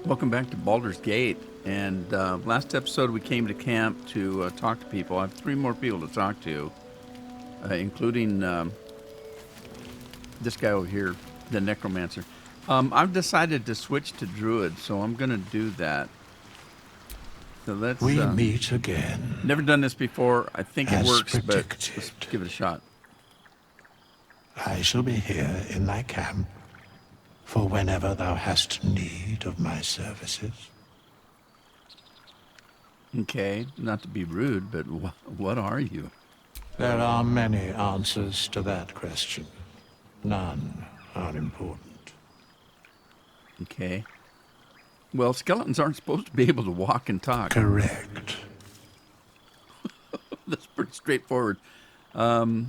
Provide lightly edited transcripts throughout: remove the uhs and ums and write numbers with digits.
Welcome back to Baldur's Gate. And last episode, we came to camp to talk to people. I have three more people to talk to, including this guy over here, the Necromancer. I've decided to switch to Druid, so I'm going to do that. So let's. We meet again. Never done this before. I think it works, predicted. but let's give it a shot. I shall be here in thy camp for whenever thou hast need of my services. Okay, not to be rude, but what are you? There are many answers to that question. None are important. Okay. Well, skeletons aren't supposed to be able to walk and talk. Correct. That's pretty straightforward. You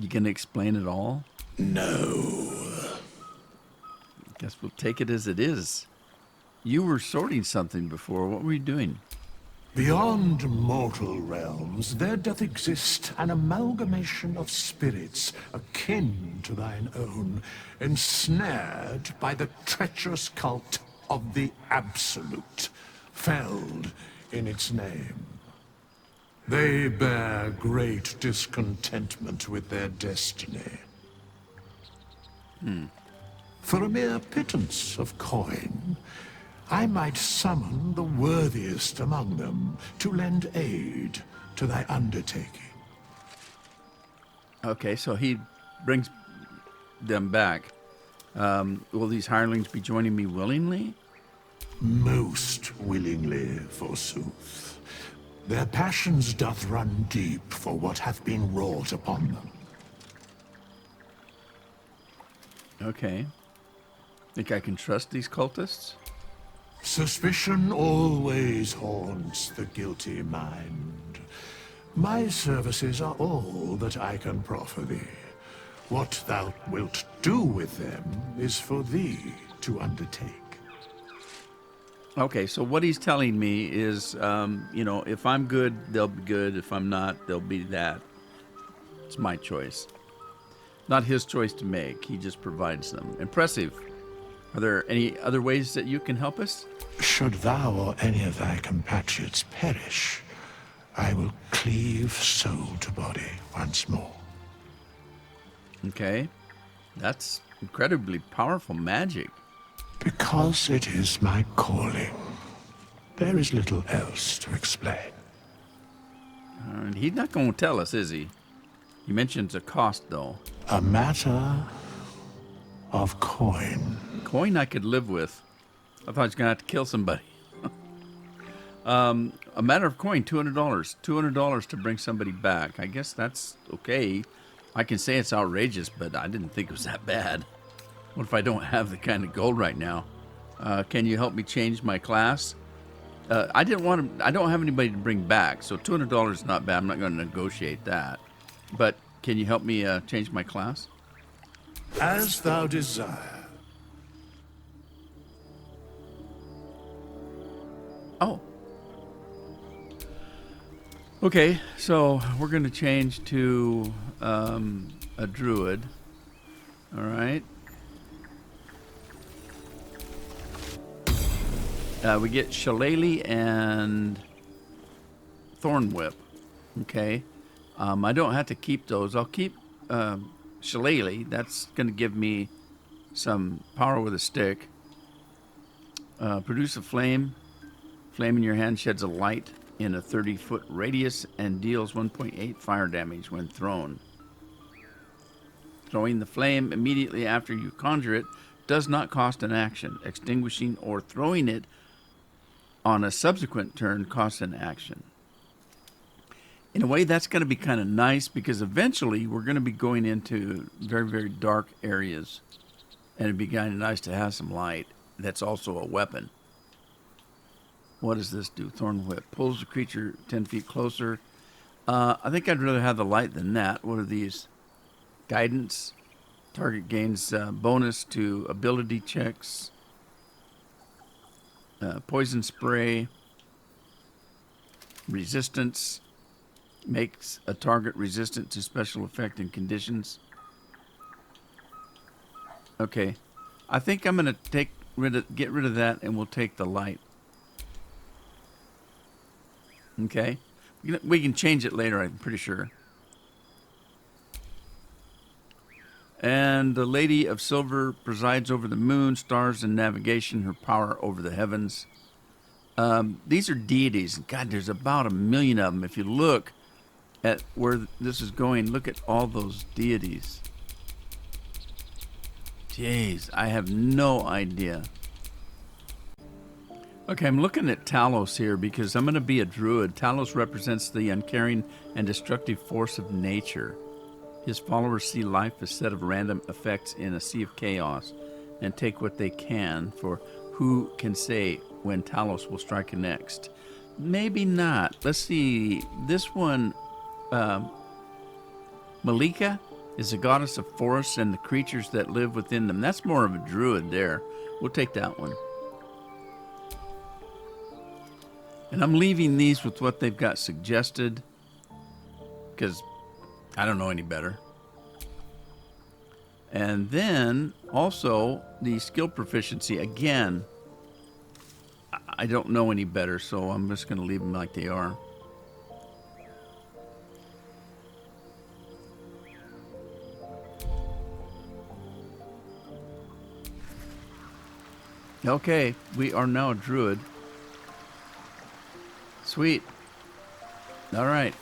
gonna explain it all? No. Guess we'll take it as it is. You were sorting something before. What were you doing? Beyond mortal realms, there doth exist an amalgamation of spirits akin to thine own, ensnared by the treacherous cult of the Absolute, felled in its name. They bear great discontentment with their destiny. For a mere pittance of coin, I might summon the worthiest among them to lend aid to thy undertaking. Okay, so he brings them back. Will these hirelings be joining me willingly? Most willingly, forsooth. Their passions doth run deep for what hath been wrought upon them. Okay. Think I can trust these cultists? Suspicion always haunts the guilty mind. My services are all that I can proffer thee. What thou wilt do with them is for thee to undertake. Okay, so what he's telling me is, if I'm good, they'll be good. If I'm not, they'll be that. It's my choice. Not his choice to make. He just provides them. Impressive. Are there any other ways that you can help us? Should thou or any of thy compatriots perish, I will cleave soul to body once more. Okay. That's incredibly powerful magic. Because it is my calling. There is little else to explain. And he's not going to tell us, is he? He mentions a cost, though. A matter of coin. Coin I could live with. I thought I was going to have to kill somebody. A matter of coin, $200. $200 to bring somebody back. I guess that's okay. I can say it's outrageous, but I didn't think it was that bad. What if I don't have the kind of gold right now? Can you help me change my class? I don't have anybody to bring back, so $200 is not bad. I'm not going to negotiate that. But can you help me change my class? As thou desire. Oh. Okay, so we're going to change to a druid. All right. We get Shillelagh and Thorn Whip. Okay. I don't have to keep those. I'll keep Shillelagh. That's going to give me some power with a stick. Produce a flame. Flame in your hand sheds a light in a 30-foot radius and deals 1.8 fire damage when thrown. Throwing the flame immediately after you conjure it does not cost an action. Extinguishing or throwing it on a subsequent turn costs an action. In a way, that's going to be kind of nice because eventually we're going to be going into very, very dark areas. And it'd be kind of nice to have some light that's also a weapon. What does this do? Thorn Whip. Pulls the creature 10 feet closer. I think I'd rather have the light than that. What are these? Guidance. Target gains bonus to ability checks. Poison spray. Resistance. Makes a target resistant to special effect and conditions. Okay. I think I'm going to take get rid of that, and we'll take the light. Okay, we can change it later, I'm pretty sure. And the Lady of Silver presides over the moon, stars, and navigation. Her power over the heavens. These are deities. God, there's about 1 million of them. If you look at where this is going, look at all those deities. Jeez, I have no idea. Okay, I'm looking at Talos here because I'm going to be a druid. Talos represents the uncaring and destructive force of nature. His followers see life as a set of random effects in a sea of chaos and take what they can, for who can say when Talos will strike next? Maybe not. Let's see. This one, Malika, is a goddess of forests and the creatures that live within them. That's more of a druid there. We'll take that one. And I'm leaving these with what they've got suggested because I don't know any better. And then also the skill proficiency. Again, I don't know any better, so I'm just going to leave them like they are. Okay, we are now a druid. Sweet. All right.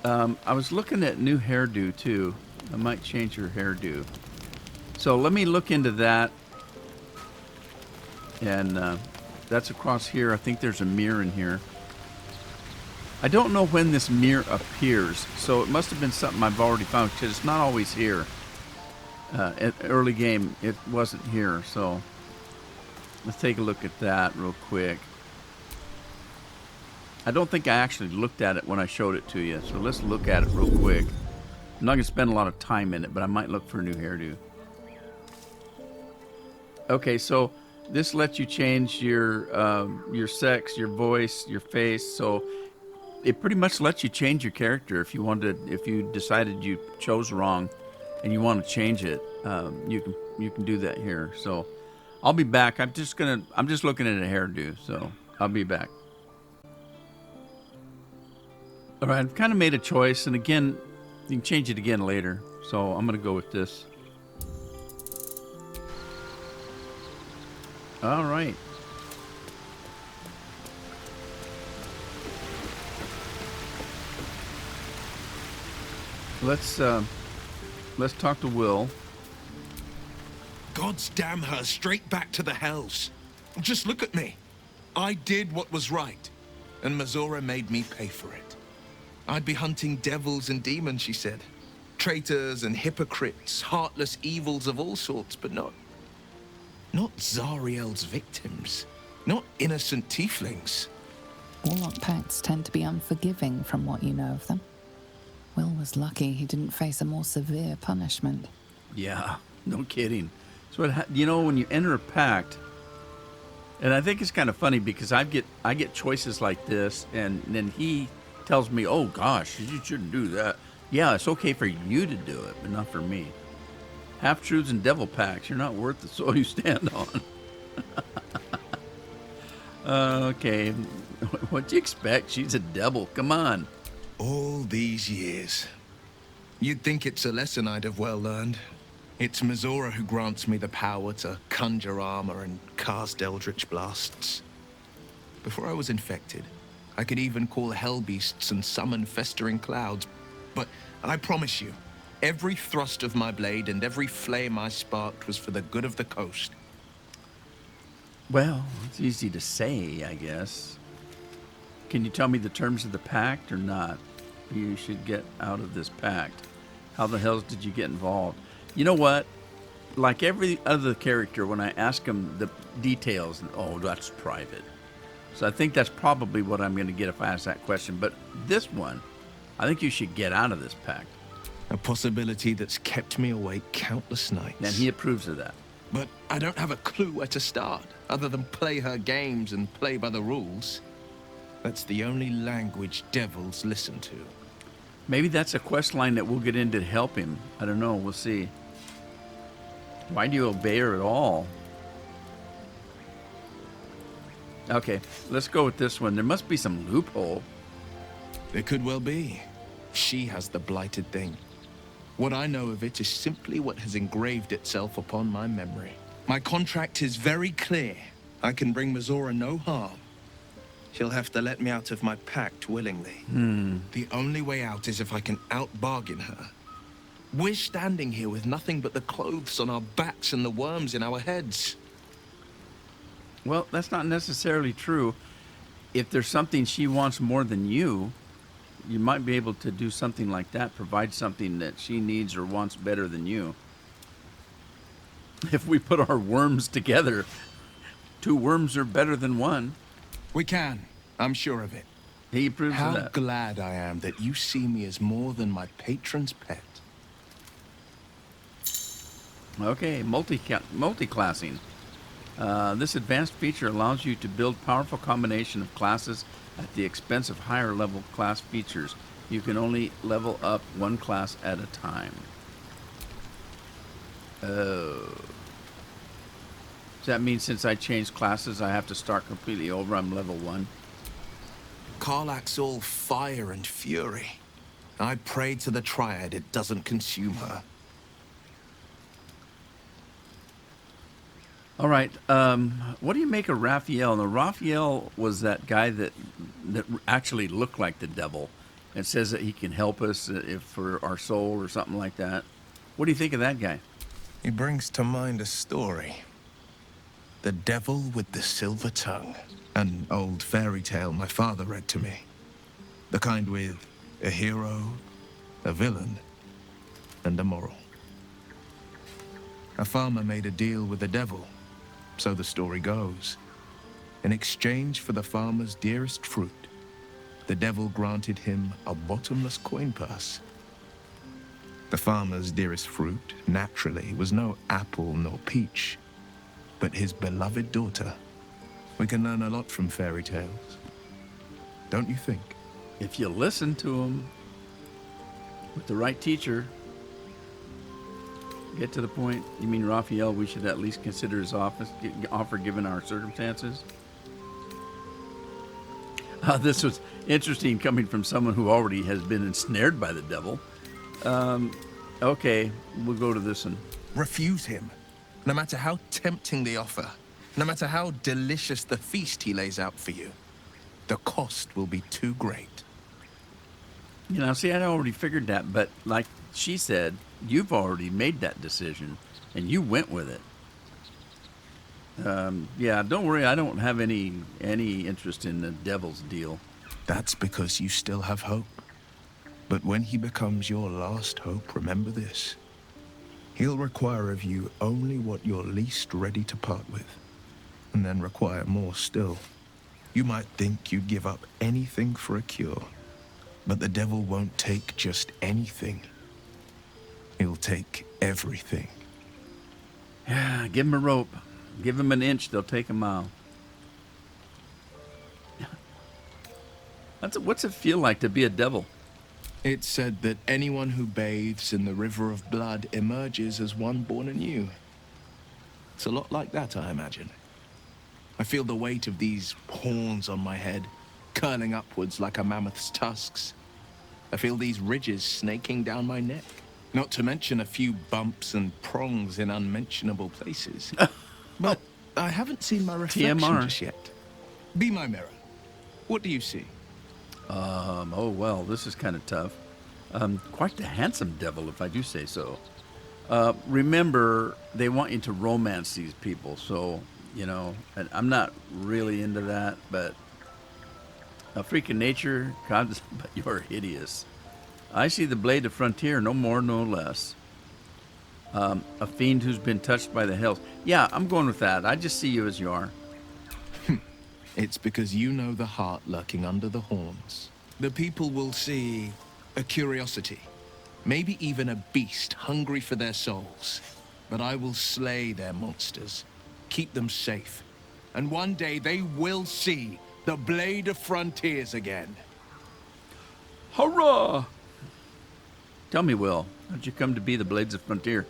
I was looking at new hairdo too. I might change your hairdo. So let me look into that. And that's across here. I think there's a mirror in here. I don't know when this mirror appears, so it must have been something I've already found because it's not always here. At early game, it wasn't here, so let's take a look at that real quick. I don't think I actually looked at it when I showed it to you, so let's look at it real quick. I'm not going to spend a lot of time in it, but I might look for a new hairdo. Okay, so this lets you change your sex, your voice, your face. So it pretty much lets you change your character if you wanted. If you decided you chose wrong, and you want to change it, you can do that here. So I'll be back. I'm just looking at a hairdo. So I'll be back. All right, I've kind of made a choice, and again, you can change it again later. So I'm going to go with this. All right. Let's talk to Will. Gods damn her, straight back to the hells. Just look at me. I did what was right, and Mazora made me pay for it. I'd be hunting devils and demons, she said. Traitors and hypocrites, heartless evils of all sorts, but not Zariel's victims. Not innocent tieflings. Warlock pacts tend to be unforgiving from what you know of them. Will was lucky he didn't face a more severe punishment. Yeah, no kidding. So when you enter a pact, and I think it's kind of funny because I get choices like this, and then he tells me, "Oh gosh, you shouldn't do that." Yeah, it's okay for you to do it, but not for me. Half truths and devil pacts. You're not worth the soil you stand on. Okay, what do you expect? She's a devil. Come on. All these years. You'd think it's a lesson I'd have well learned. It's Mazora who grants me the power to conjure armor and cast eldritch blasts. Before I was infected, I could even call hell beasts and summon festering clouds. But I promise you, every thrust of my blade and every flame I sparked was for the good of the coast. Well, it's easy to say, I guess. Can you tell me the terms of the pact or not? You should get out of this pact. How the hell did you get involved? You know what? Like every other character, when I ask them the details, oh, that's private. So I think that's probably what I'm going to get if I ask that question. But this one, I think you should get out of this pact. A possibility that's kept me awake countless nights. And he approves of that. But I don't have a clue where to start, other than play her games and play by the rules. That's the only language devils listen to. Maybe that's a quest line that we'll get into to help him. I don't know. We'll see. Why do you obey her at all? Okay, let's go with this one. There must be some loophole. There could well be. She has the blighted thing. What I know of it is simply what has engraved itself upon my memory. My contract is very clear. I can bring Mizora no harm. She'll have to let me out of my pact willingly. The only way out is if I can out-bargain her. We're standing here with nothing but the clothes on our backs and the worms in our heads. Well, that's not necessarily true. If there's something she wants more than you might be able to do something like that, provide something that she needs or wants better than you. If we put our worms together, 2 worms are better than 1. We can. I'm sure of it. He approves How of that. glad I am that you see me as more than my patron's pet. Okay, multi-classing. This advanced feature allows you to build powerful combination of classes at the expense of higher level class features. You can only level up 1 class at a time. Oh. Does that mean since I changed classes, I have to start completely over? I'm level 1. Karlach's all fire and fury. I pray to the Triad it doesn't consume her. All right. What do you make of Raphael? Now, Raphael was that guy that actually looked like the devil. It says that he can help us if for our soul or something like that. What do you think of that guy? He brings to mind a story. The Devil with the Silver Tongue. An old fairy tale my father read to me. The kind with a hero, a villain, and a moral. A farmer made a deal with the devil, so the story goes. In exchange for the farmer's dearest fruit, the devil granted him a bottomless coin purse. The farmer's dearest fruit, naturally, was no apple nor peach, but his beloved daughter. We can learn a lot from fairy tales, don't you think? If you listen to him with the right teacher, get to the point. You mean Raphael, we should at least consider his offer given our circumstances? This was interesting coming from someone who already has been ensnared by the devil. Okay, we'll go to this one. Refuse him, no matter how tempting the offer, no matter how delicious the feast he lays out for you. The cost will be too great. You know, see, I already figured that, but like she said, you've already made that decision, and you went with it. Yeah, don't worry, I don't have any interest in the devil's deal. That's because you still have hope. But when he becomes your last hope, remember this. He'll require of you only what you're least ready to part with, and then require more still. You might think you'd give up anything for a cure, but the devil won't take just anything. He'll take everything. Yeah, give him a rope. Give him an inch, they'll take a mile. What's it feel like to be a devil? It's said that anyone who bathes in the river of blood emerges as one born anew. It's a lot like that, I imagine. I feel the weight of these horns on my head, curling upwards like a mammoth's tusks. I feel these ridges snaking down my neck. Not to mention a few bumps and prongs in unmentionable places. But I haven't seen my reflection TMR. just yet. Be my mirror. What do you see? Oh, well, this is kind of tough. Quite the handsome devil, if I do say so. Remember, they want you to romance these people, so, you know, and I'm not really into that, but a freak of nature, God, but you're hideous. I see the blade of frontier, no more, no less. A fiend who's been touched by the hells. Yeah, I'm going with that. I just see you as you are. It's because you know the heart lurking under the horns. The people will see a curiosity, maybe even a beast hungry for their souls. But I will slay their monsters, keep them safe. And one day they will see the Blade of Frontiers again. Hurrah! Tell me, Will, how'd you come to be the Blades of Frontier?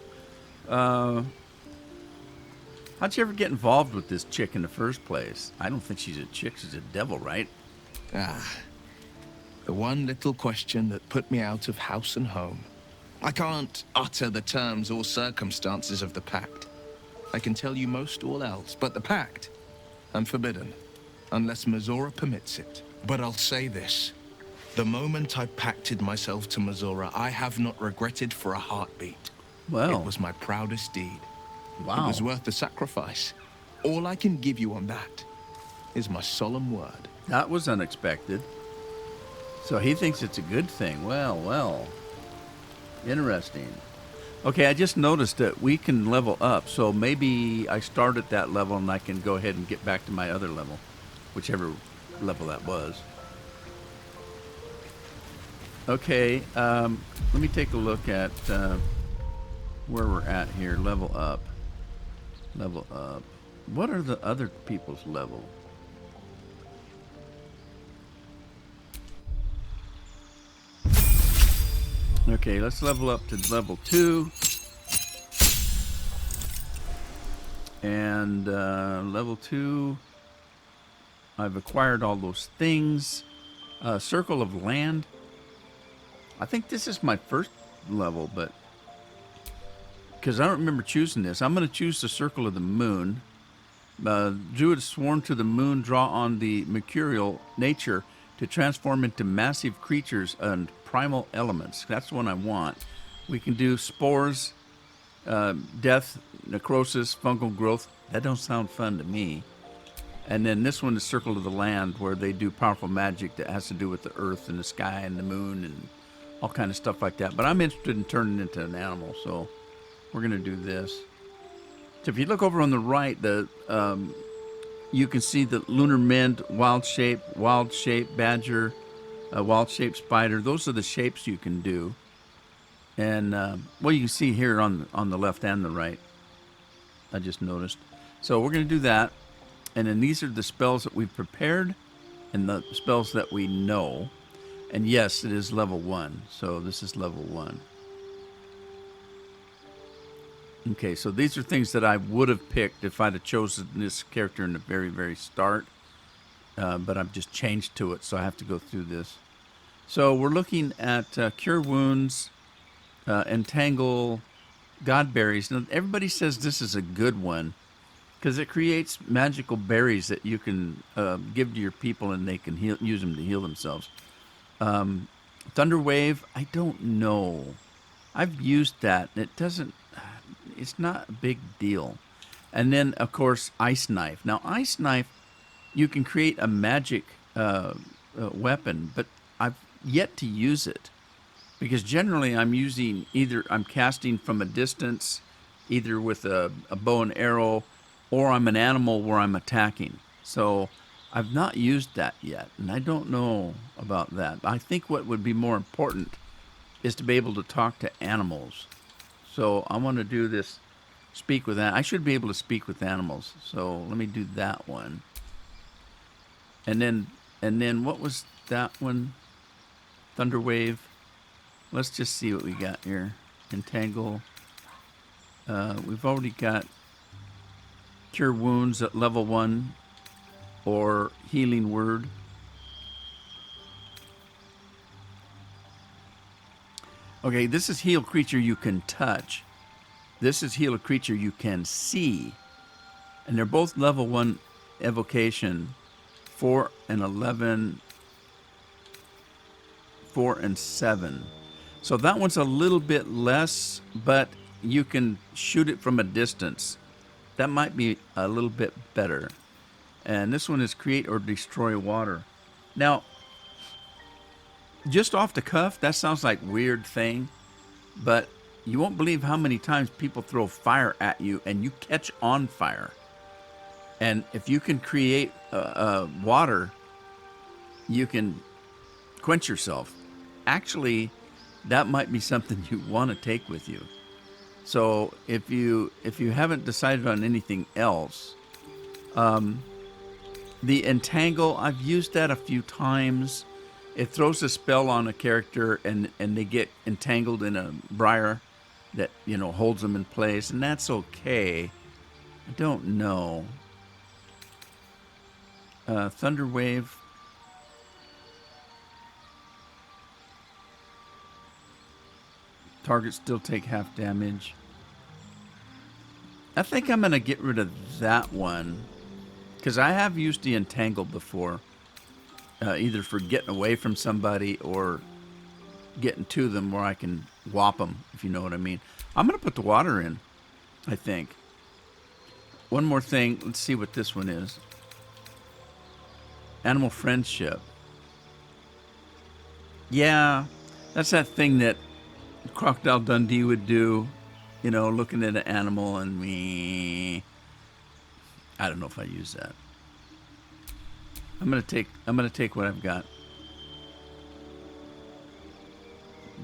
How'd you ever get involved with this chick in the first place? I don't think she's a chick, she's a devil, right? Ah, the one little question that put me out of house and home. I can't utter the terms or circumstances of the pact. I can tell you most all else, but the pact, I'm forbidden, unless Mizora permits it. But I'll say this. The moment I pacted myself to Mizora, I have not regretted for a heartbeat. Well, It was my proudest deed. wow. It was worth the sacrifice. All I can give you on that is my solemn word. That was unexpected. So he thinks it's a good thing. Well. Interesting. Okay, I just noticed that we can level up. So maybe I start at that level and I can go ahead and get back to my other level. Whichever level that was. Okay, let me take a look at where we're at here. Level up. Level up. What are the other people's level? Okay, let's level up to level 2. And level 2, I've acquired all those things. Circle of Land. I think this is my first level, but because I don't remember choosing this. I'm going to choose the Circle of the Moon. Druid sworn to the moon draw on the mercurial nature to transform into massive creatures and primal elements. That's the one I want. We can do spores, death, necrosis, fungal growth. That don't sound fun to me. And then this one is Circle of the Land, where they do powerful magic that has to do with the earth and the sky and the moon and all kind of stuff like that. But I'm interested in turning into an animal, so we're going to do this. So if you look over on the right, you can see the lunar mend, wild shape badger, wild shape spider. Those are the shapes you can do. And well, you can see here on the left and the right. I just noticed. So we're going to do that. And then these are the spells that we've prepared and the spells that we know. And yes, it is level 1. So this is level 1. Okay, so these are things that I would have picked if I'd have chosen this character in the very, very start. But I've just changed to it, so I have to go through this. So we're looking at Cure Wounds, Entangle, Godberries. Now, everybody says this is a good one because it creates magical berries that you can give to your people and they can use them to heal themselves. Thunderwave, I don't know. I've used that. It's not a big deal. And then, of course, Ice Knife. Now, Ice Knife, you can create a magic weapon, but I've yet to use it. Because generally I'm casting from a distance, either with a bow and arrow, or I'm an animal where I'm attacking. So I've not used that yet, and I don't know about that. I think what would be more important is to be able to talk to animals. So I want to do this, speak with that. I should be able to speak with animals. So let me do that one. And then what was that one? Thunderwave. Let's just see what we got here. Entangle. We've already got Cure Wounds at level 1 or Healing Word. Okay, this is heal creature you can touch. This is heal a creature you can see. And they're both level 1 evocation. 4 and 11. 4 and 7. So that one's a little bit less, but you can shoot it from a distance. That might be a little bit better. And this one is create or destroy water. Now, just off the cuff, that sounds like a weird thing, but you won't believe how many times people throw fire at you and you catch on fire. And if you can create water, you can quench yourself. Actually, that might be something you want to take with you. So if you haven't decided on anything else, the Entangle, I've used that a few times. It throws a spell on a character and they get entangled in a briar that, holds them in place, and that's okay. I don't know. Thunder Wave. Targets still take half damage. I think I'm going to get rid of that one. Because I have used the Entangle before. Either for getting away from somebody or getting to them where I can whop them, if you know what I mean. I'm going to put the water in, I think. One more thing. Let's see what this one is. Animal Friendship. Yeah, that's that thing that Crocodile Dundee would do. You know, looking at an animal and me. I don't know if I use that. I'm gonna take what I've got.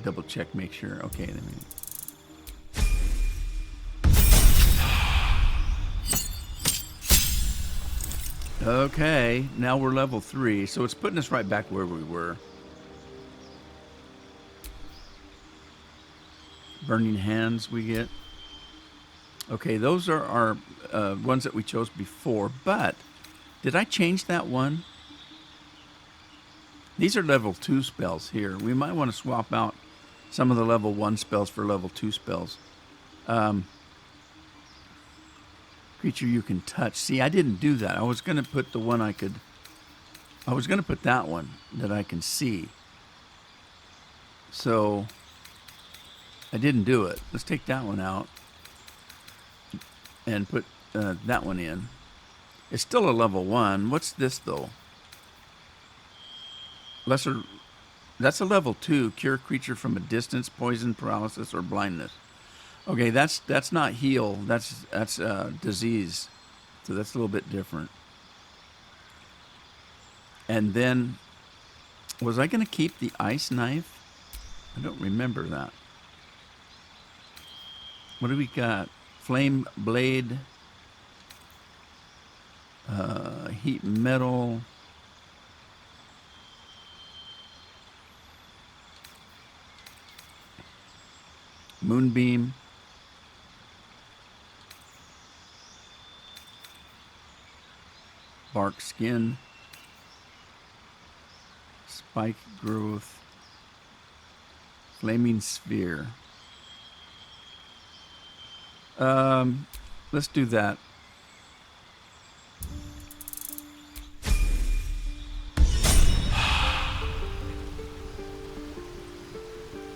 Double check, make sure. Okay, let me. Okay, now we're level 3, so it's putting us right back where we were. Burning Hands we get. Okay, those are our ones that we chose before, but did I change that one? These are level 2 spells here. We might want to swap out some of the level 1 spells for level 2 spells. Creature you can touch. See, I didn't do that. I was going to put the one I was going to put that one that I can see. So I didn't do it. Let's take that one out and put that one in. It's still a level 1. What's this, though? Lesser. That's a level 2. Cure creature from a distance, poison, paralysis, or blindness. Okay, that's not heal. That's disease. So that's a little bit different. And then, was I going to keep the ice knife? I don't remember that. What do we got? Flame blade. Heat metal. Moonbeam. Bark skin. Spike growth. Flaming sphere. Let's do that.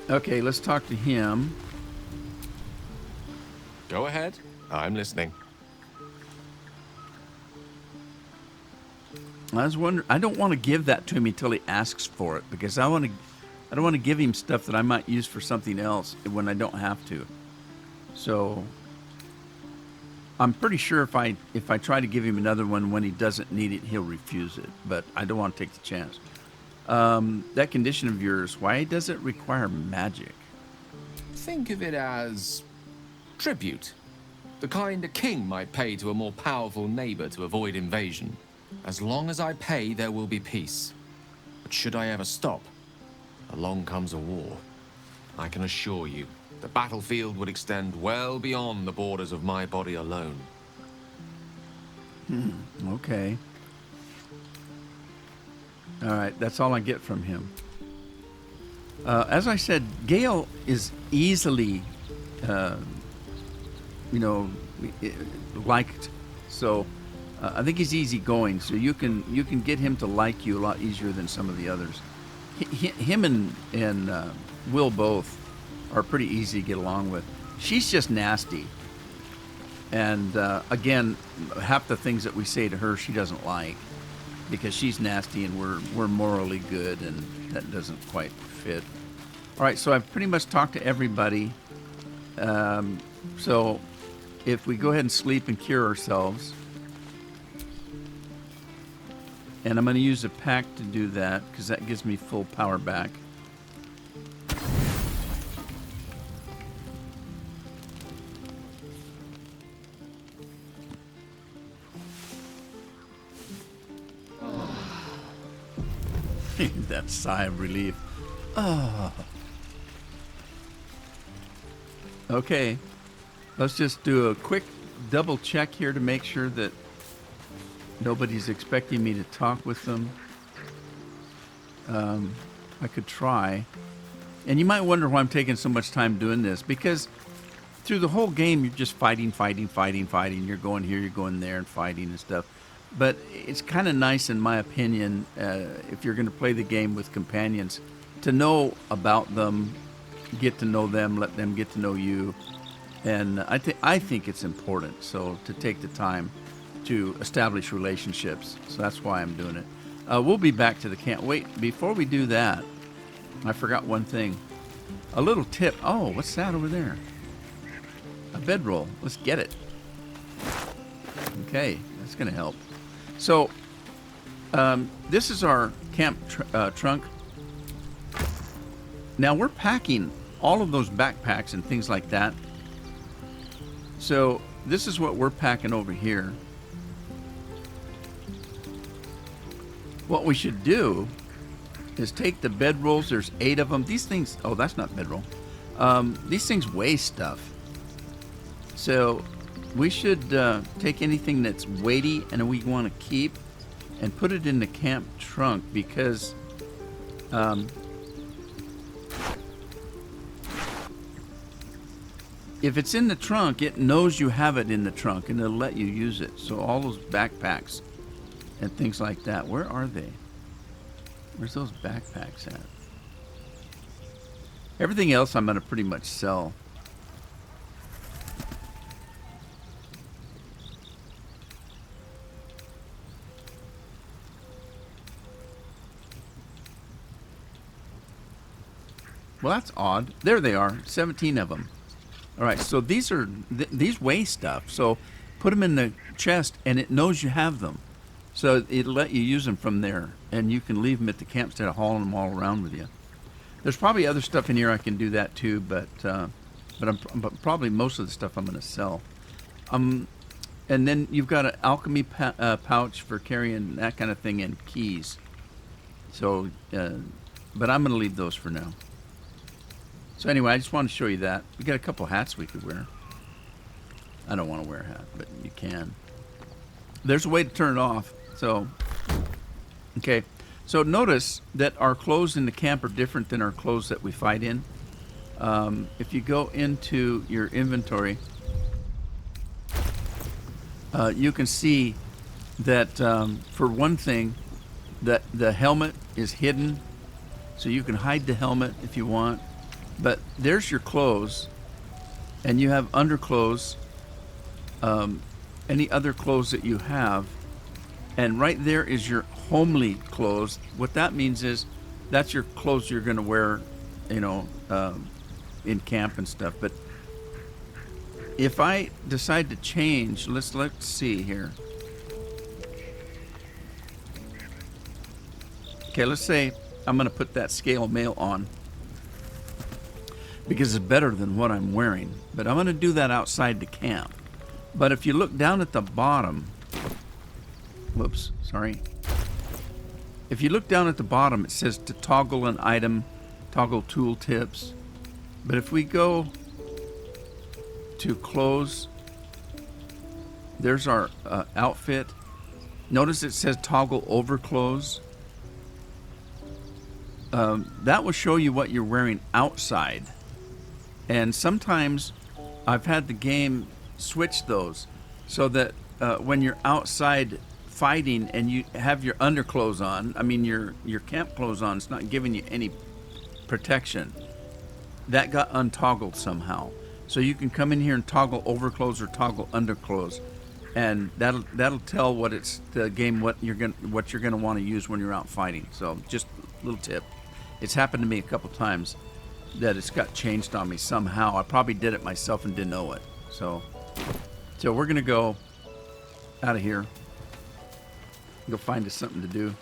Okay, let's talk to him. Go ahead. I'm listening. I was wondering. I don't want to give that to him until he asks for it because I don't want to give him stuff that I might use for something else when I don't have to. So I'm pretty sure if I try to give him another one when he doesn't need it, he'll refuse it. But I don't want to take the chance. That condition of yours, why does it require magic? Think of it as tribute. The kind a king might pay to a more powerful neighbor to avoid invasion. As long as I pay, there will be peace. But should I ever stop, along comes a war. I can assure you, the battlefield would extend well beyond the borders of my body alone. Okay. All right, that's all I get from him. As I said, Gale is easily, liked. So I think he's easygoing. So you can get him to like you a lot easier than some of the others. Him and Will both are pretty easy to get along with. She's just nasty. And again, half the things that we say to her, she doesn't like. Because she's nasty and we're morally good, and that doesn't quite fit. All right, so I've pretty much talked to everybody. So if we go ahead and sleep and cure ourselves, and I'm going to use a pack to do that because that gives me full power back. That sigh of relief. Oh. Okay. Let's just do a quick double check here to make sure that nobody's expecting me to talk with them. I could try. And you might wonder why I'm taking so much time doing this, because through the whole game, you're just fighting. You're going here, you're going there, and fighting and stuff. But it's kind of nice, in my opinion, if you're going to play the game with companions, to know about them, get to know them, let them get to know you. And I think it's important, so to take the time to establish relationships. So that's why I'm doing it. We'll be back to the camp. Wait, before we do that, I forgot one thing. A little tip. Oh, what's that over there? A bedroll. Let's get it. Okay, that's going to help. So, this is our camp trunk. Now, we're packing all of those backpacks and things like that. So, this is what we're packing over here. What we should do is take the bedrolls. There's 8 of them. These things, oh, that's not bedroll. These things weigh stuff. So we should take anything that's weighty and we want to keep and put it in the camp trunk, because if it's in the trunk, it knows you have it in the trunk and it'll let you use it. So all those backpacks and things like that, where are they? Where's those backpacks at? Everything else I'm going to pretty much sell. Well, that's odd. There they are, 17 of them. All right, so these are these weigh stuff. So put them in the chest, and it knows you have them. So it'll let you use them from there, and you can leave them at the camp instead of hauling them all around with you. There's probably other stuff in here I can do that too, but probably most of the stuff I'm going to sell. And then you've got an alchemy pouch for carrying that kind of thing and keys. So, but I'm going to leave those for now. So anyway, I just want to show you that. We got a couple hats we could wear. I don't want to wear a hat, but you can. There's a way to turn it off. So, okay. So notice that our clothes in the camp are different than our clothes that we fight in. If you go into your inventory, you can see that for one thing, that the helmet is hidden. So you can hide the helmet if you want. But there's your clothes, and you have underclothes, any other clothes that you have, and right there is your homely clothes. What that means is that's your clothes you're going to wear, you know, in camp and stuff. But if I decide to change, let's see here. Okay, let's say I'm going to put that scale mail on, because it's better than what I'm wearing. But I'm going to do that outside the camp. But if you look down at the bottom, whoops, sorry. If you look down at the bottom, it says to toggle an item, toggle tooltips. But if we go to clothes, there's our outfit. Notice it says toggle over clothes. That will show you what you're wearing outside. And sometimes I've had the game switch those so that when you're outside fighting and you have your underclothes on, I mean your camp clothes on, it's not giving you any protection. That got untoggled somehow. So you can come in here and toggle overclothes or toggle underclothes, and that'll tell what it's the game what you're gonna want to use when you're out fighting. So just a little tip. It's happened to me a couple times that it's got changed on me somehow. I probably did it myself and didn't know it. So we're gonna go out of here. Go find us something to do.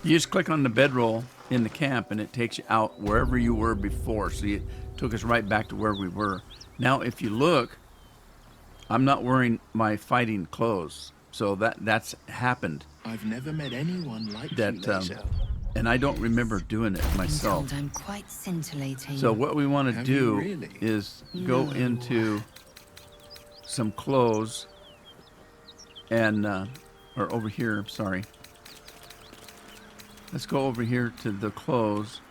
You just click on the bedroll in the camp and it takes you out wherever you were before. So it took us right back to where we were. Now if you look, I'm not wearing my fighting clothes. So that's happened. I've never met anyone like That, you, Lae'zel. And I don't remember doing it myself. I'm quite scintillating. So what we want to Have you do really? is go into some clothes and, or over here, sorry. Let's go over here to the clothes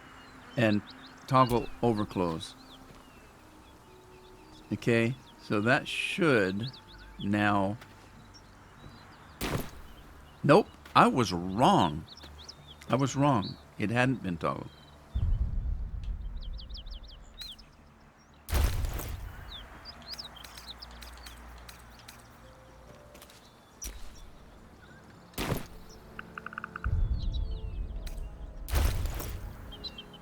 and toggle over clothes. Okay, so that should now... Nope, I was wrong. I was wrong. It hadn't been toggled.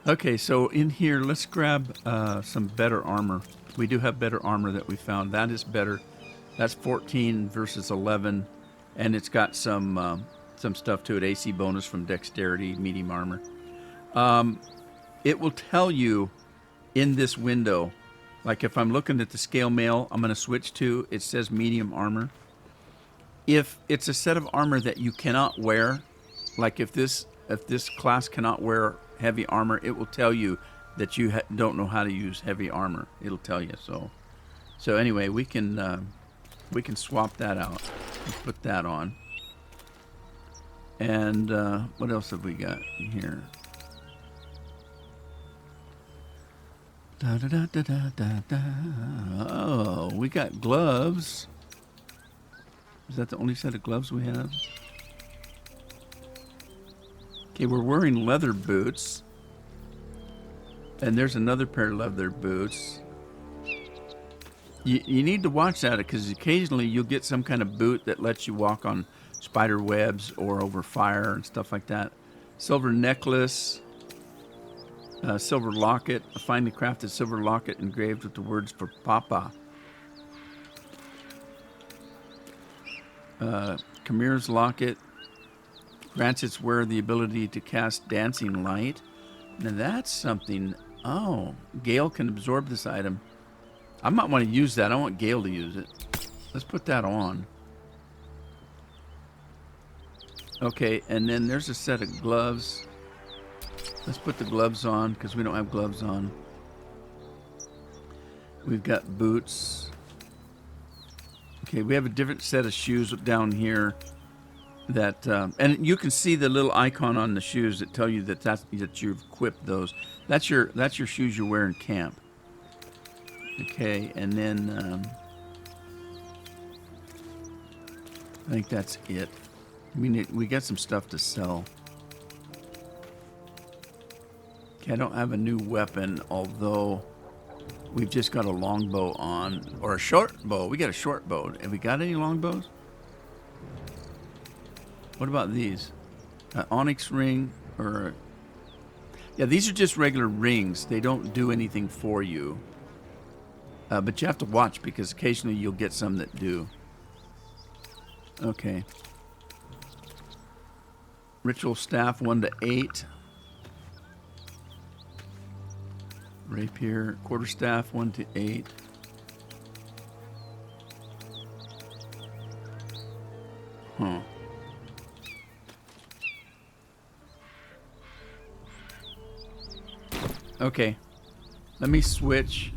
Okay, so in here, let's grab some better armor. We do have better armor that we found. That is better. That's 14 versus 11, and it's got some stuff to it. AC bonus from dexterity, medium armor. It will tell you in this window, like if I'm looking at the scale mail, I'm going to switch to, it says medium armor. If it's a set of armor that you cannot wear, like if this class cannot wear heavy armor, it will tell you that you don't know how to use heavy armor. It'll tell you. So anyway, we can swap that out. Let's put that on. And what else have we got in here? Da, da, da, da, da, da, da. Oh, we got gloves. Is that the only set of gloves we have? Okay, we're wearing leather boots. And there's another pair of leather boots. You need to watch that because occasionally you'll get some kind of boot that lets you walk on spider webs or over fire and stuff like that. Silver necklace. Silver locket. A finely crafted silver locket engraved with the words for Papa. Khmer's locket. Grants its wearer the ability to cast dancing light. Now that's something. Oh, Gale can absorb this item. I might want to use that. I want Gale to use it. Let's put that on. Okay, and then there's a set of gloves. Let's put the gloves on because we don't have gloves on. We've got boots. Okay, we have a different set of shoes down here. That and you can see the little icon on the shoes that tell you that you've equipped those. That's your shoes you wear in camp. Okay, and then I think that's it. We got some stuff to sell. Okay, I don't have a new weapon, although we've just got a longbow on, or a short bow. We got a short bow. Have we got any longbows? What about these? Onyx ring, or... Yeah, these are just regular rings. They don't do anything for you. But you have to watch because occasionally you'll get some that do. Okay. Ritual staff 1 to 8. Rapier quarterstaff 1 to 8. Huh. Okay. Let me switch.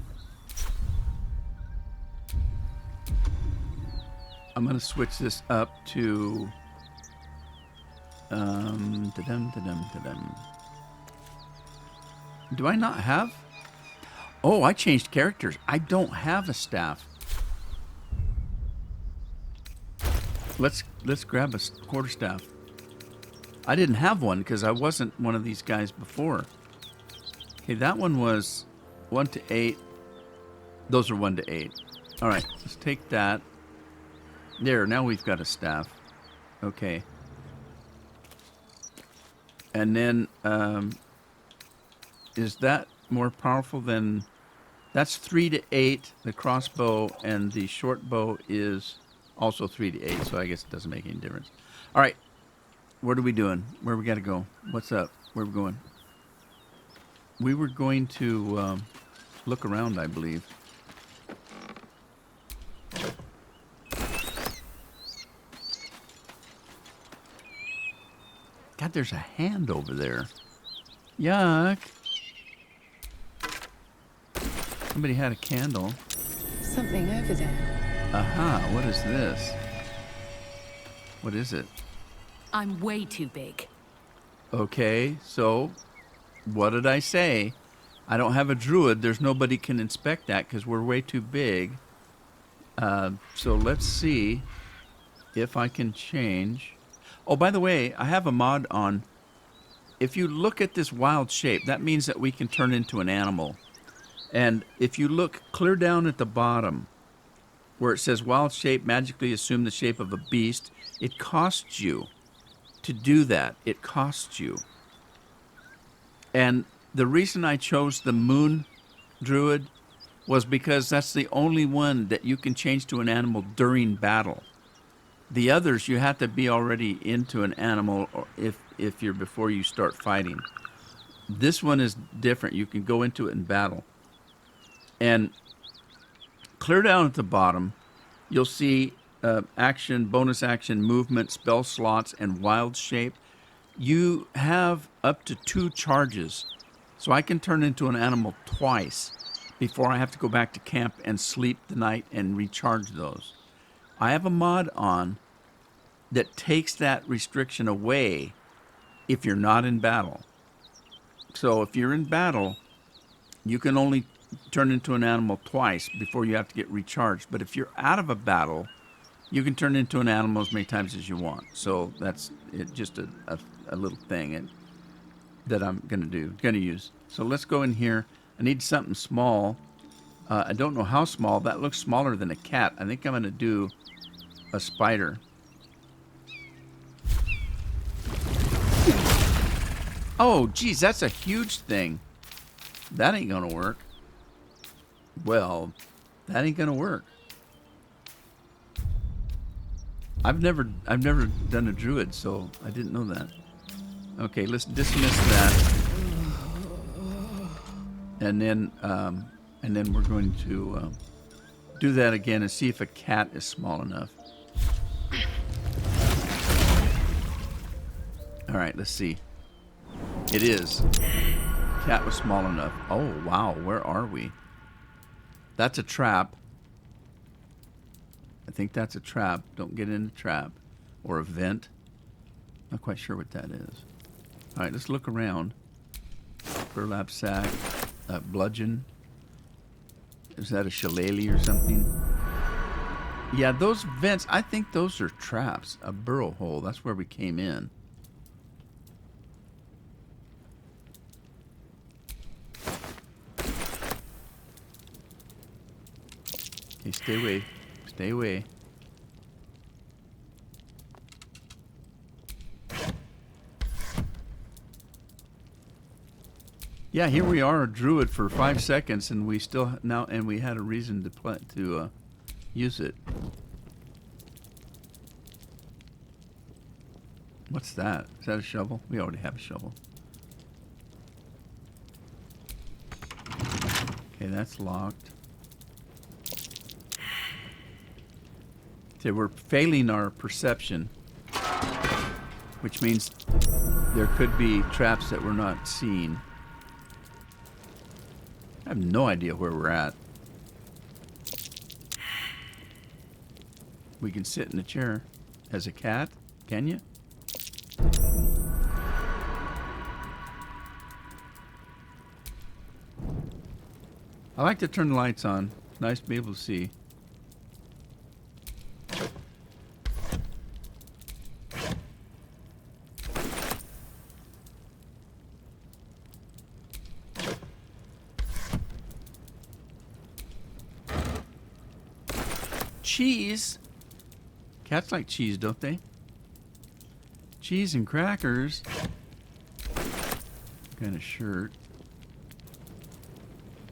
I'm going to switch this up to Do I not have? Oh, I changed characters. I don't have a staff. Let's grab a quarterstaff. I didn't have one because I wasn't one of these guys before. Okay, that one was 1 to 8. Those are 1 to 8. All right, let's take that. There, now we've got a staff. Okay. And then, is that more powerful than... That's 3 to 8, the crossbow, and the short bow is also 3 to 8, so I guess it doesn't make any difference. All right, what are we doing? Where we got to go? What's up? Where are we going? We were going to look around, I believe. God God, there's a hand over there. Yuck. Somebody had a candle. Something over there. Aha, what is this? What is it? I'm way too big. Okay, so what did I say? I don't have a druid. There's nobody can inspect that because we're way too big. So let's see if I can change. Oh, by the way, I have a mod on. If you look at this wild shape, that means that we can turn into an animal. And if you look clear down at the bottom, where it says wild shape magically assume the shape of a beast, it costs you to do that. It costs you. And the reason I chose the moon druid was because that's the only one that you can change to an animal during battle. The others, you have to be already into an animal or if you're before you start fighting. This one is different. You can go into it in battle. And clear down at the bottom, you'll see action, bonus action, movement, spell slots, and wild shape. You have up to 2 charges. So I can turn into an animal twice before I have to go back to camp and sleep the night and recharge those. I have a mod on that takes that restriction away if you're not in battle. So if you're in battle, you can only turn into an animal twice before you have to get recharged. But if you're out of a battle, you can turn into an animal as many times as you want. So that's it, just a little thing that I'm going to use. So let's go in here. I need something small. I don't know how small. That looks smaller than a cat. I think I'm going to do a spider. Oh, geez, that's a huge thing. That ain't going to work. Well, that ain't going to work. I've never done a druid, so I didn't know that. Okay, let's dismiss that. And then we're going to do that again and see if a cat is small enough. All right, let's see. It is. Cat was small enough. Oh, wow, where are we? That's a trap. I think that's a trap. Don't get in a trap. Or a vent. Not quite sure what that is. All right, let's look around. Burlap sack. Bludgeon. Is that a shillelagh or something? Yeah, those vents, I think those are traps. A burrow hole. That's where we came in. Okay, stay away. Stay away. Yeah, here we are, a druid for 5 seconds, and we still we had a reason to use it. What's that? Is that a shovel? We already have a shovel. Okay, that's locked. Okay, we're failing our perception, which means there could be traps that we're not seeing. I have no idea where we're at. We can sit in a chair as a cat, can you? I like to turn the lights on. It's nice to be able to see. Cheese. Cats like cheese, don't they? Cheese and crackers. What kind of shirt?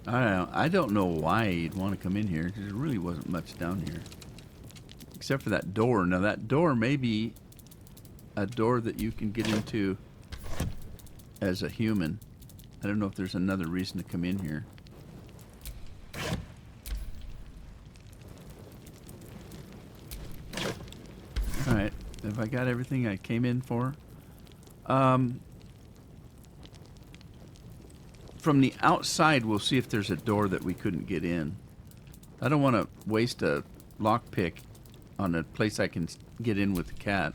I don't know why you'd want to come in here because there really wasn't much down here. Except for that door. Now that door may be a door that you can get into as a human. I don't know if there's another reason to come in here. Alright, have I got everything I came in for? From the outside, we'll see if there's a door that we couldn't get in. I don't want to waste a lockpick on a place I can get in with the cat.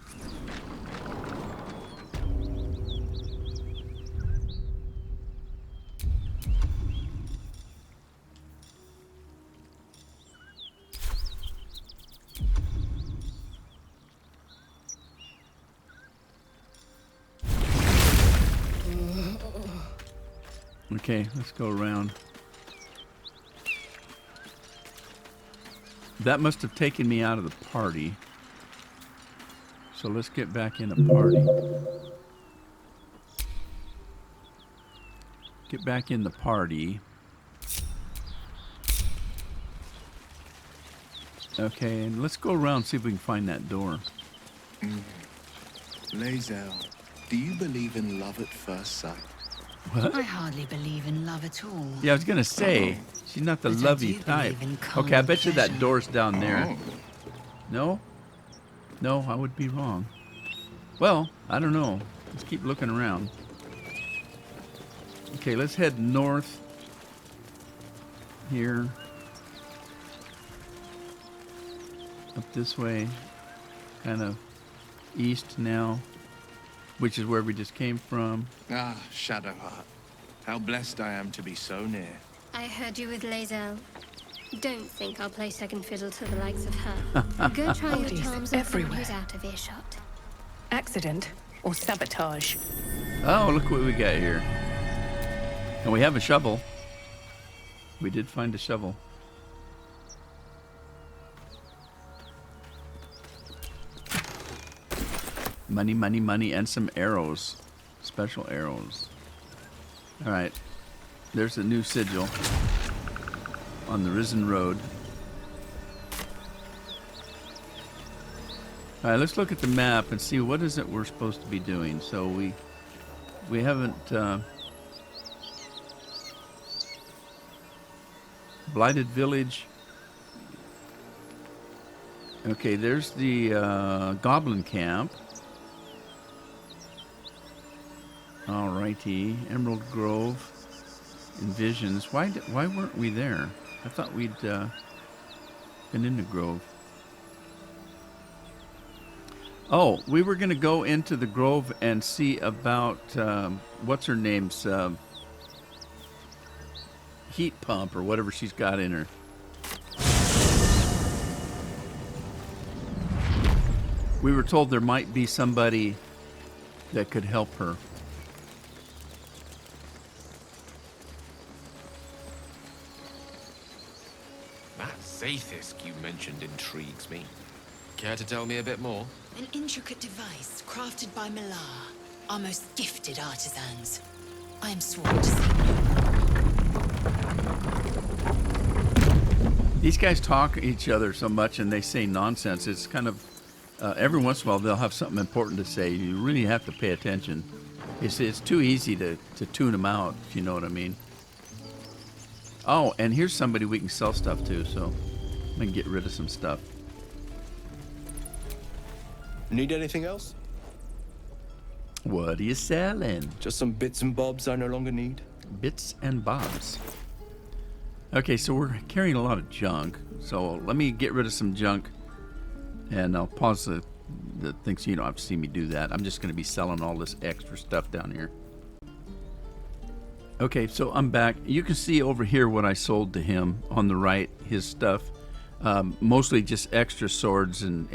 Okay, let's go around. That must have taken me out of the party. So let's get back in the party. Get back in the party. Okay, and let's go around and see if we can find that door. Lae'zel, do you believe in love at first sight? What? I hardly believe in love at all. Yeah, I was gonna say, she's not the But I lovey do type. believe in cold Okay, I bet you that pleasure. door's down there. Oh. No? No, I would be wrong. Well, I don't know. Let's keep looking around. Okay, let's head north here. Up this way. Kind of east now, which is where we just came from. Ah, Shadowheart. How blessed I am to be so near. I heard you with Lae'zel. Don't think I'll play second fiddle to the likes of her. Go try your Bodies charms on someone everywhere. who's out of earshot. Accident or sabotage? Oh, look what we got here. And we have a shovel. We did find a shovel. Money, money, money, and some arrows. Special arrows. Alright. There's a new sigil on the Risen Road. Alright, let's look at the map and see what is it we're supposed to be doing. So we haven't Blighted Village. Okay, there's the Goblin Camp. Alrighty, Emerald Grove, Envisions. Why weren't we there? I thought we'd been in the Grove. Oh, we were going to go into the Grove and see about what's her name's heat pump or whatever she's got in her. We were told there might be somebody that could help her. That Zathis you mentioned intrigues me. Care to tell me a bit more? An intricate device crafted by Malar, our most gifted artisans. I am sworn to see. These guys talk to each other so much and they say nonsense. It's kind of, every once in a while they'll have something important to say. You really have to pay attention. It's too easy to tune them out, if you know what I mean. Oh, and here's somebody we can sell stuff to, so we can get rid of some stuff. Need anything else? What are you selling? Just some bits and bobs I no longer need. Bits and bobs. Okay, so we're carrying a lot of junk. So let me get rid of some junk. And I'll pause the thing so you don't have to see me do that. I'm just going to be selling all this extra stuff down here. Okay, so I'm back. You can see over here what I sold to him on the right, his stuff. Mostly just extra swords and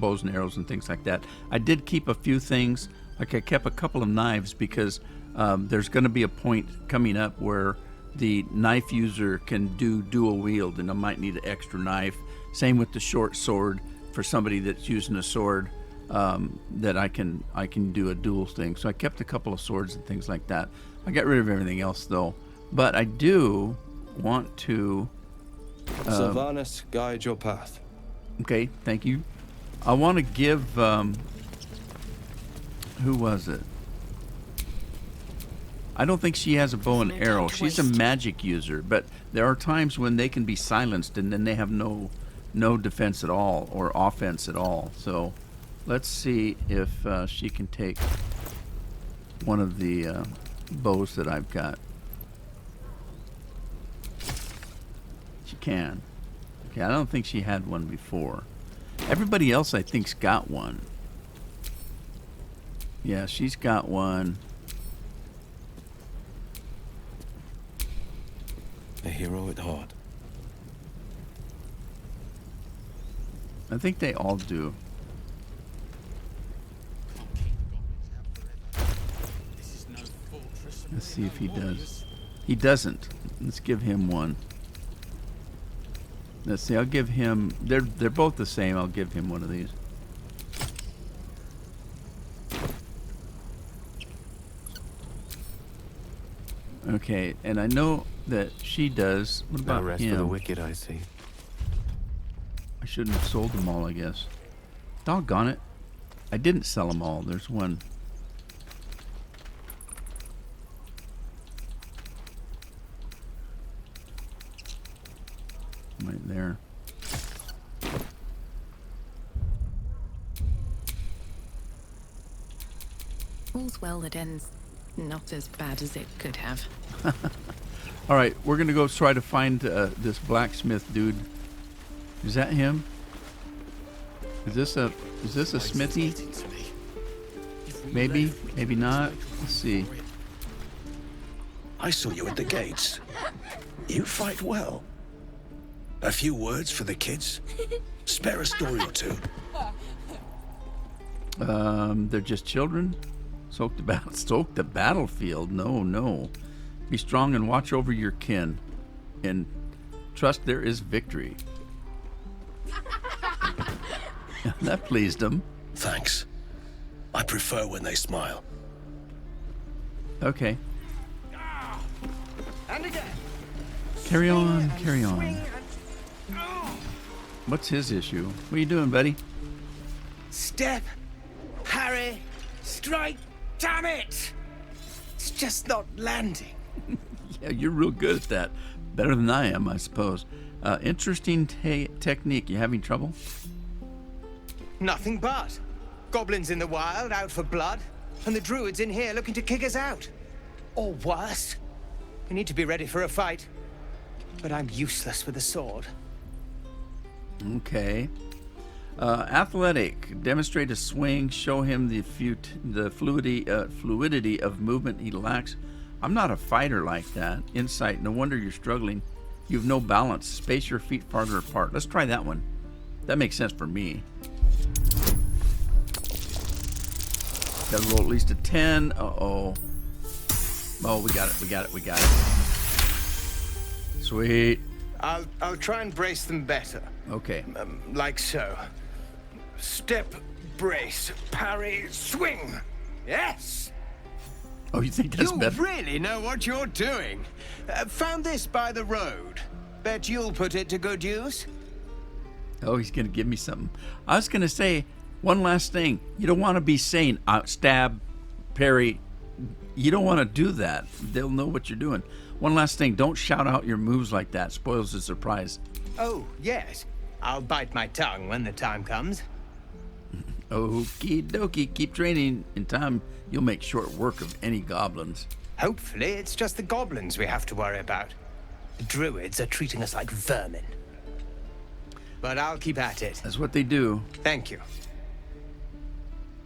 bows and arrows and things like that. I did keep a few things. Like I kept a couple of knives because there's going to be a point coming up where the knife user can do dual wield, and I might need an extra knife. Same with the short sword for somebody that's using a sword that I can do a dual thing. So I kept a couple of swords and things like that. I got rid of everything else though, but I do want to. Sylvanas, guide your path. Okay, thank you. I want to give. Who was it? I don't think she has a bow and arrow. She's a magic user, but there are times when they can be silenced and then they have no defense at all or offense at all. So let's see if she can take one of the bows that I've got. She can. Okay, I don't think she had one before. Everybody else, I think's got one. Yeah, she's got one. A hero at heart. I think they all do. Let's see if he does. He doesn't. Let's give him one. Let's see. I'll give him. They're both the same. I'll give him one of these. Okay, and I know that she does. What about No rest him? for the wicked, I see. I shouldn't have sold them all, I guess. Doggone it. I didn't sell them all. There's one. Right there. All's well that ends not as bad as it could have. All right, we're gonna go try to find this blacksmith dude. Is that him? Is this a smithy? Maybe, maybe not. Let's see. I saw you at the gates. You fight well. A few words for the kids? Spare a story or two. They're just children. Soak the battlefield. No. Be strong and watch over your kin, and trust there is victory. That pleased him. Thanks. I prefer when they smile. Okay. And again. Carry on. What's his issue? What are you doing, buddy? Step, parry, strike. Damn it! It's just not landing. Yeah, you're real good at that. Better than I am, I suppose. Interesting technique. You having trouble? Nothing but. Goblins in the wild, out for blood, and the druids in here looking to kick us out. Or worse. We need to be ready for a fight. But I'm useless with a sword. Okay. Athletic. Demonstrate a swing. Show him the fluidity of movement he lacks. I'm not a fighter like that. Insight. No wonder you're struggling. You've no balance. Space your feet farther apart. Let's try that one. That makes sense for me. Gotta roll at least a 10. Uh-oh. Oh, we got it. Sweet. I'll try and brace them better. Okay. Like so. Step, brace, parry, swing. Yes! Oh, you think that's better? You really know what you're doing. Found this by the road. Bet you'll put it to good use. Oh, he's going to give me something. I was going to say, one last thing. You don't want to be saying stab, parry. You don't want to do that. They'll know what you're doing. One last thing. Don't shout out your moves like that. Spoils the surprise. Oh, yes. I'll bite my tongue when the time comes. Okie dokie. Keep training. In time, you'll make short work of any goblins. Hopefully, it's just the goblins we have to worry about. The druids are treating us like vermin. But I'll keep at it. That's what they do. Thank you.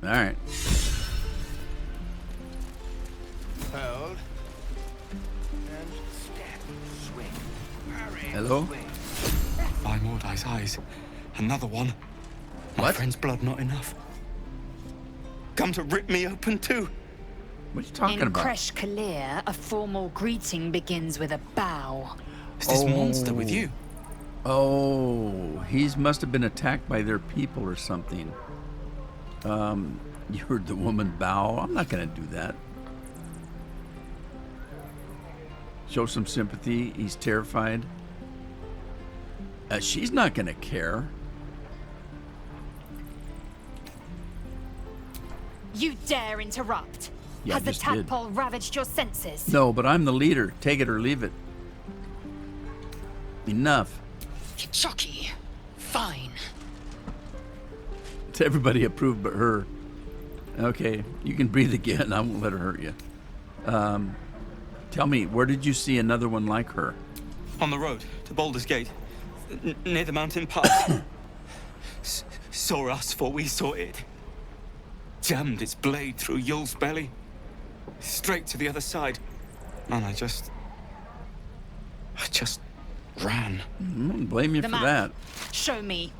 All right. Hold. And step, swing, parry, Hello? swing. By Mordai's eyes, another one. My What? friend's blood not enough. Come to rip me open too. What are you talking In about? Kresh Kalir, a formal greeting begins with a bow. Is this monster with you? Oh, he must have been attacked by their people or something. You heard the woman bow. I'm not going to do that. Show some sympathy. He's terrified. She's not going to care. You dare interrupt? Yeah, Has I the just did. tadpole ravaged your senses? No, but I'm the leader. Take it or leave it. Enough. Chucky. Fine. It's everybody approved but her. Okay, you can breathe again. I won't let her hurt you. Tell me, where did you see another one like her? On the road to Baldur's Gate, near the mountain pass. Saw us, for we saw it. Jammed its blade through Yul's belly, straight to the other side. And I just ran. Blame you The for map. that. Show me.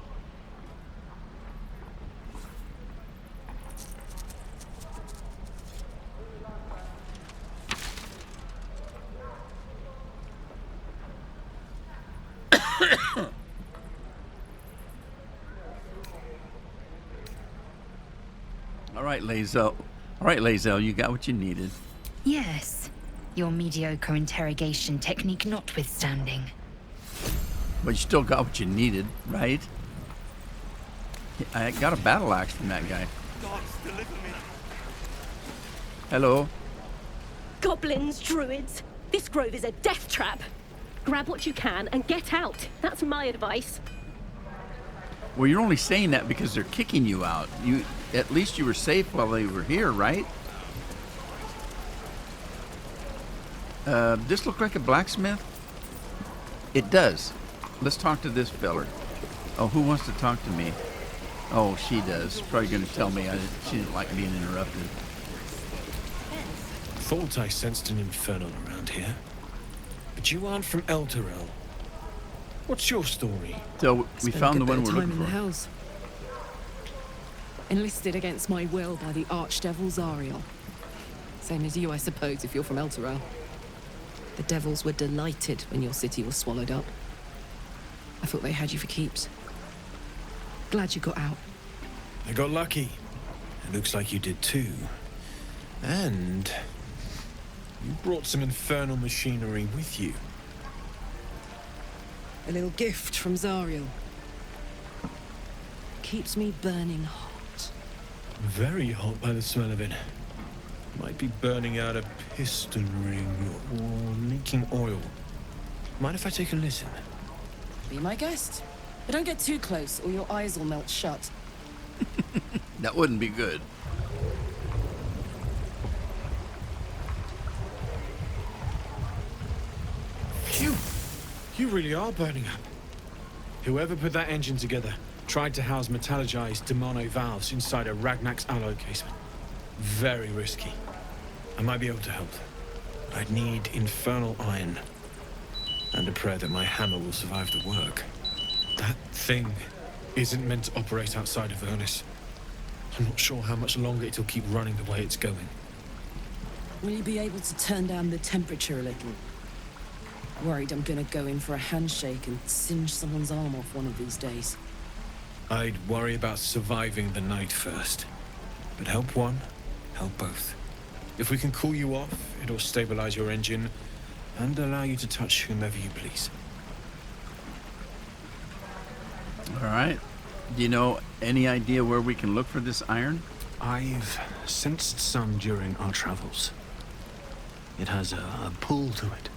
All right, Lae'zel. All right, Lae'zel, you got what you needed. Yes. Your mediocre interrogation technique notwithstanding. But you still got what you needed, right? I got a battle axe from that guy. Gods, deliver me. Hello. Goblins, druids. This grove is a death trap. Grab what you can and get out. That's my advice. Well, you're only saying that because they're kicking you out. At least you were safe while they were here, right? This look like a blacksmith? It does. Let's talk to this feller. Oh, who wants to talk to me? Oh, she does. Probably going to tell me she didn't like being interrupted. Thought I sensed an infernal around here. But you aren't from Elturel. What's your story? So we Spent found a the good one bit we're of time looking in the for. Hells. Enlisted against my will by the Archdevil Zariel. Same as you, I suppose, if you're from Elturel. The devils were delighted when your city was swallowed up. I thought they had you for keeps. Glad you got out. I got lucky. It looks like you did too. And you brought some infernal machinery with you. A little gift from Zariel. Keeps me burning hot. Very hot by the smell of it. Might be burning out a piston ring or leaking oil. Mind if I take a listen? Be my guest. But don't get too close or your eyes will melt shut. That wouldn't be good. Phew! You really are burning up. Whoever put that engine together tried to house metallogized Demano valves inside a Ragnak's alloy casement. Very risky. I might be able to help. I'd need infernal iron. And a prayer that my hammer will survive the work. That thing isn't meant to operate outside of Vernus. I'm not sure how much longer it'll keep running the way it's going. Will you be able to turn down the temperature a little? Worried I'm gonna go in for a handshake and singe someone's arm off one of these days. I'd worry about surviving the night first. But help one, help both. If we can cool you off, it'll stabilize your engine and allow you to touch whomever you please. All right. Do you know any idea where we can look for this iron? I've sensed some during our travels. It has a pull to it.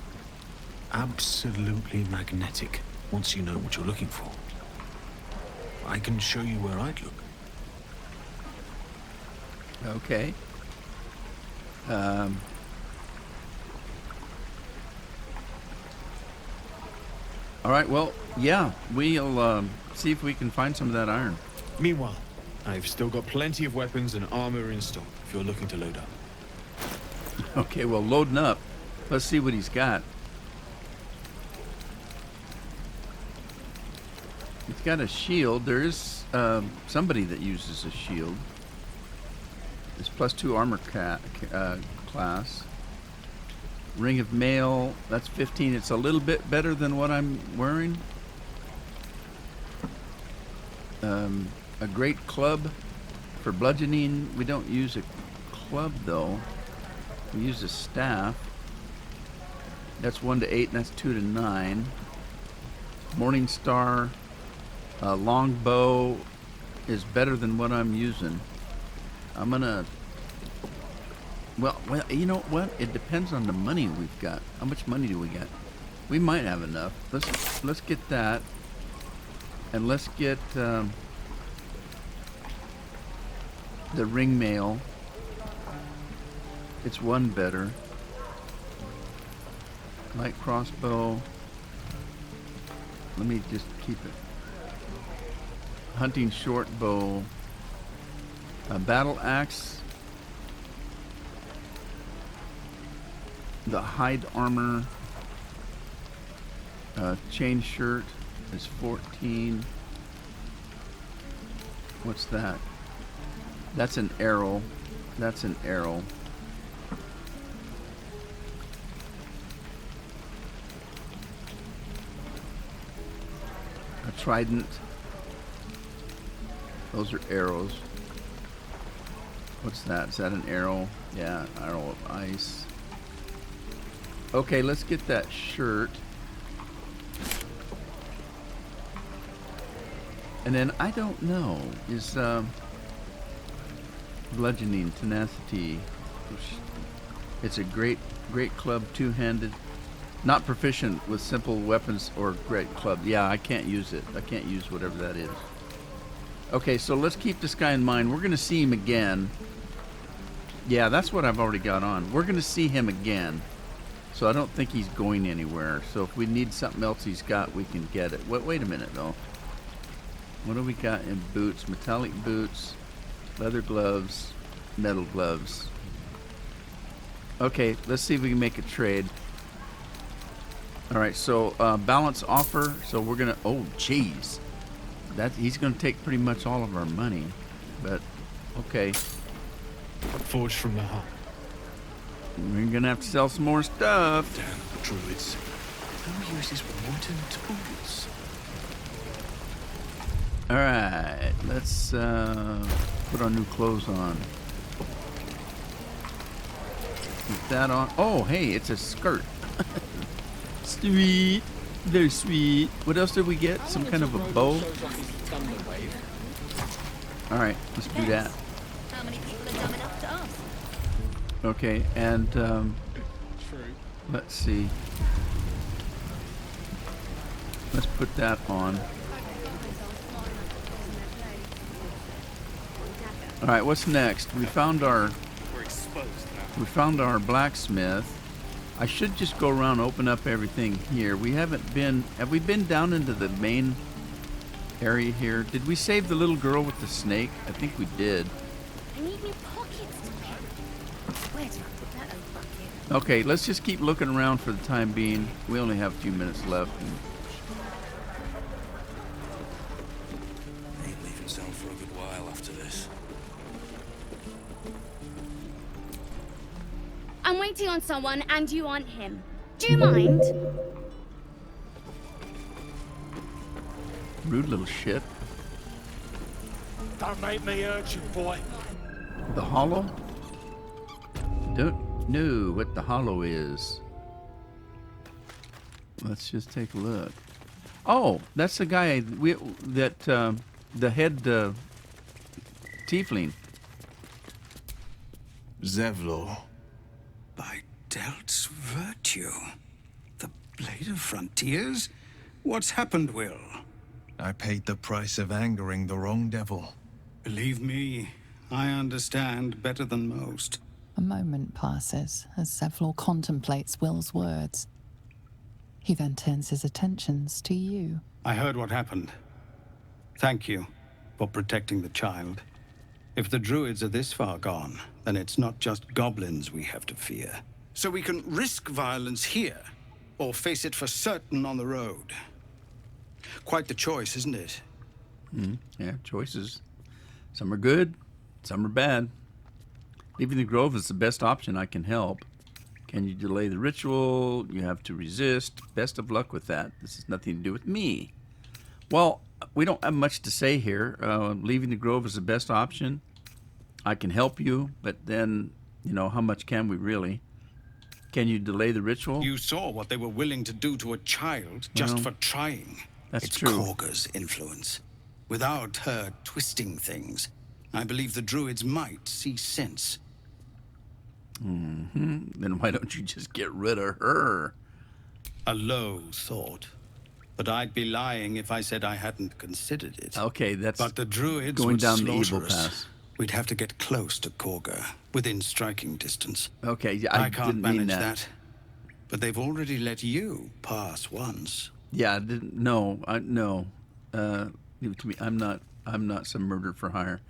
Absolutely magnetic, once you know what you're looking for. I can show you where I'd look. Okay. All right, well, yeah, we'll see if we can find some of that iron. Meanwhile, I've still got plenty of weapons and armor in stock if you're looking to load up. Okay, well, loading up. Let's see what he's got. He's got a shield. There is somebody that uses a shield. It's +2 armor class. Ring of mail, that's 15. It's a little bit better than what I'm wearing. A great club for bludgeoning. We don't use a club though. We use a staff. That's 1 to 8, and that's 2 to 9. Morning Star. Long bow is better than what I'm using. I'm gonna. Well, you know what? It depends on the money we've got. How much money do we got? We might have enough. Let's get that, and let's get the ring mail. It's one better. Light crossbow. Let me just keep it. Hunting short bow. A battle axe. The hide armor. Chain shirt is 14. What's that? That's an arrow. That's an arrow. A trident. Those are arrows. What's that? Is that an arrow? Yeah, arrow of ice. Okay, let's get that shirt. And then I don't know, is bludgeoning, tenacity. It's a great club, two-handed. Not proficient with simple weapons or great club. Yeah, I can't use it. I can't use whatever that is. Okay, so let's keep this guy in mind. We're going to see him again. Yeah, that's what I've already got on. We're going to see him again. So I don't think he's going anywhere. So if we need something else he's got, we can get it. Wait a minute, though. What do we got in boots? Metallic boots, leather gloves, metal gloves. Okay, let's see if we can make a trade. All right, so balance offer. So we're gonna. Oh, jeez, he's gonna take pretty much all of our money, but okay. Forged from the heart. We're gonna have to sell some more stuff. Damn druids! Who uses wooden tools? All right, let's put our new clothes on. Keep that on. Oh, hey, it's a skirt. Sweet, very sweet. What else did we get? Some kind of a bow. All right, let's do that. How many people are dumb enough to ask? Okay, and let's see. Let's put that on. All right, what's next? We found our blacksmith. I should just go around and open up everything here. We haven't been. Have we been down into the main area here? Did we save the little girl with the snake? I think we did. I need new pockets to wear. Where do I put that old bucket? Okay, let's just keep looking around for the time being. We only have a few minutes left. Ain't leaving town for a good while after this. I'm waiting on someone and you aren't him. Do you mind? Rude little shit. Don't make me hurt you, boy. The hollow? Don't know what the hollow is. Let's just take a look. Oh, that's the guy the head tiefling. Zevlor. By Delt's virtue. The Blade of Frontiers? What's happened, Will? I paid the price of angering the wrong devil. Believe me, I understand better than most. A moment passes as Zevlor contemplates Will's words. He then turns his attentions to you. I heard what happened. Thank you for protecting the child. If the druids are this far gone, then it's not just goblins we have to fear. So we can risk violence here, or face it for certain on the road. Quite the choice, isn't it? Yeah, choices. Some are good, some are bad. Leaving the grove is the best option. I can help. Can you delay the ritual? You have to resist. Best of luck with that. This has nothing to do with me. Well, we don't have much to say here. Leaving the grove is the best option. I can help you, but then, how much can we really? Can you delay the ritual? You saw what they were willing to do to a child just for trying. That's it's true. Korga's influence. Without her twisting things, I believe the druids might see sense. Then why don't you just get rid of her? A low thought. But I'd be lying if I said I hadn't considered it. Okay, that's but the druids going would down the slaughter evil us. path. We'd have to get close to Korga, within striking distance. Okay, yeah, I can't didn't mean manage that. But they've already let you pass once. Yeah, I didn't. No, no. Give it to me. I'm not some murder for hire.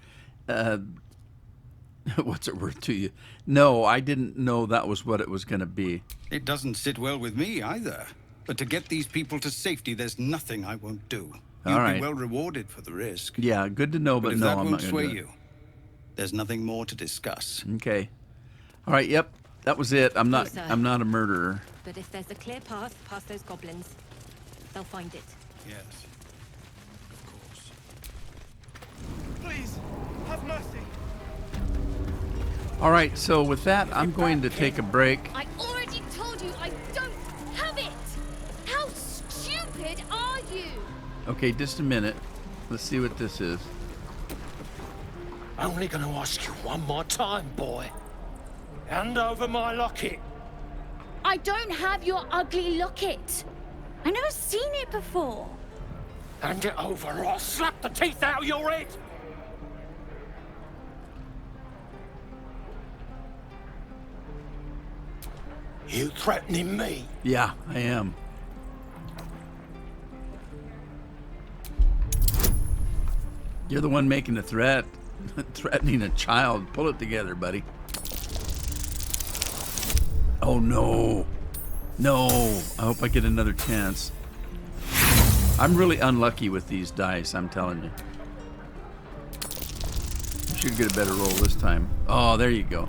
What's it worth to you? No, I didn't know that was what it was going to be. It doesn't sit well with me either. But to get these people to safety, there's nothing I won't do. All You'll right. be well rewarded for the risk. Yeah, good to know, but if no, that I'm won't not going sway to do it. you, there's nothing more to discuss. Okay. All right. Yep. That was it. I'm not. Yes, sir. I'm not a murderer. But if there's a clear path past those goblins, they'll find it. Yes. Please, have mercy. All right. So with that, I'm going to take a break. I already told you I don't have it! How stupid are you? Okay, just a minute. Let's see what this is. Only gonna ask you one more time, boy. Hand over my locket. I don't have your ugly locket. I've never seen it before. Hand it over or I'll slap the teeth out of your head. You threatening me? Yeah, I am. You're the one making the threat. Threatening a child. Pull it together, buddy. Oh, no. No. I hope I get another chance. I'm really unlucky with these dice, I'm telling you. I should get a better roll this time. Oh, there you go.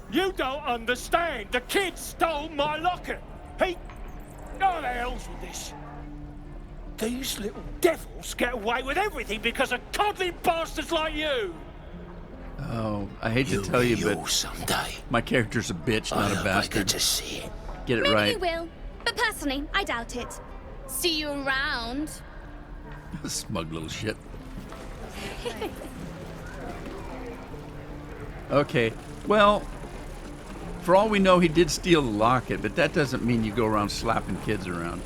You don't understand. The kid stole my locket. He... Oh, the hell's with this? These little devils get away with everything because of coddling bastards like you. Oh, I hate to tell you, but someday. My character's a bitch, not a bastard. to see it. Get it Maybe right. you will, but personally, I doubt it. See you around. Smug little shit. Okay, well, for all we know, he did steal the locket, but that doesn't mean you go around slapping kids around.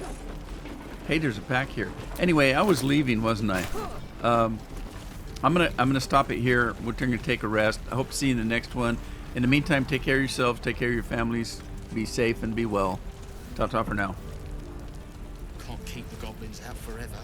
Hey, there's a pack here. Anyway, I was leaving, wasn't I? I'm gonna stop it here. We're gonna take a rest. I hope to see you in the next one. In the meantime, take care of yourselves, take care of your families, be safe and be well. Ta-ta for now. Can't keep the goblins out forever.